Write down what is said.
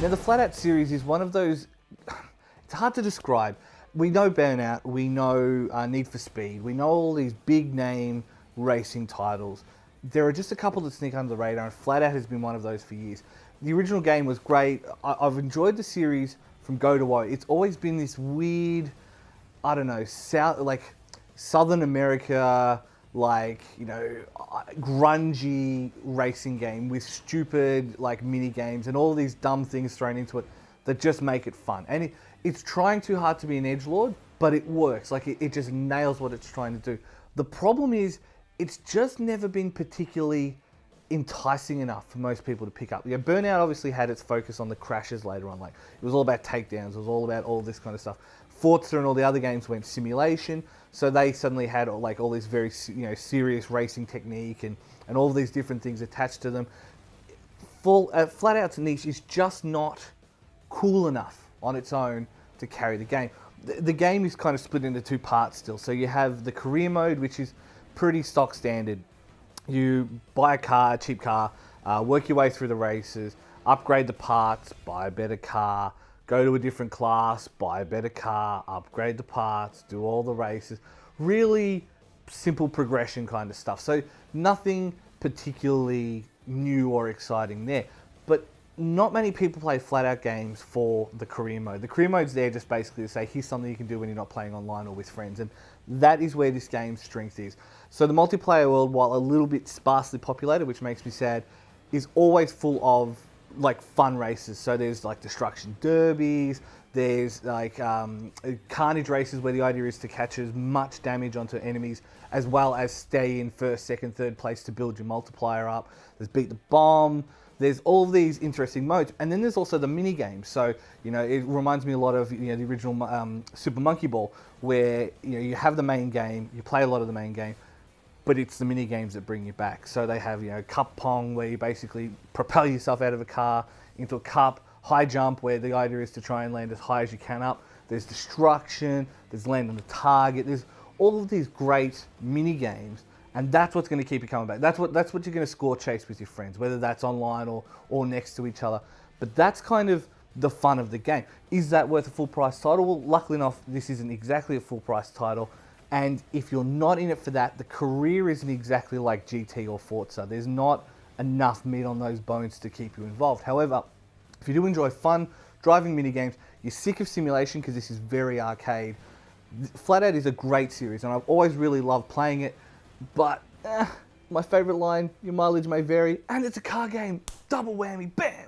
Now the Flatout series is one of those, it's hard to describe. We know Burnout, we know Need for Speed, we know all these big name racing titles. There are just a couple that sneak under the radar, and Flatout has been one of those for years. The original game was great. I've enjoyed the series from go to woe. It's always been this weird, I don't know, Southern America, grungy racing game with stupid mini games and all these dumb things thrown into it that just make it fun. And it's trying too hard to be an edgelord, but it works. It just nails what it's trying to do. The problem is, it's just never been particularly enticing enough for most people to pick up. Burnout obviously had its focus on the crashes later on. It was all about takedowns. It was all about all this kind of stuff. Forza and all the other games went simulation, so they suddenly had all this very serious racing technique and all these different things attached to them. Flatout's niche is just not cool enough on its own to carry the game. The game is kind of split into two parts still. So you have the career mode, which is pretty stock standard. You buy a car, a cheap car, work your way through the races, upgrade the parts, buy a better car, go to a different class, buy a better car, upgrade the parts, do all the races. Really simple progression kind of stuff. So nothing particularly new or exciting there. But not many people play Flatout games for the career mode. The career mode's there just basically to say, here's something you can do when you're not playing online or with friends. And that is where this game's strength is. So the multiplayer world, while a little bit sparsely populated, which makes me sad, is always full of fun races. So there's destruction derbies, there's carnage races where the idea is to catch as much damage onto enemies as well as stay in first, second, third place to build your multiplier up. There's beat the bomb. There's all these interesting modes, and then there's also the mini games. So it reminds me a lot of the original Super Monkey Ball, where you have the main game, you play a lot of the main game, but it's the mini games that bring you back. So they have cup pong, where you basically propel yourself out of a car into a cup. High jump, where the idea is to try and land as high as you can up. There's destruction. There's land on the target. There's all of these great mini games. And that's what's going to keep you coming back. That's what you're going to score chase with your friends, whether that's online or next to each other. But that's kind of the fun of the game. Is that worth a full price title? Well, luckily enough, this isn't exactly a full price title. And if you're not in it for that, the career isn't exactly like GT or Forza. There's not enough meat on those bones to keep you involved. However, if you do enjoy fun driving mini games, you're sick of simulation because this is very arcade, Flatout is a great series, and I've always really loved playing it. But my favourite line, your mileage may vary, and it's a car game. Double whammy, bam!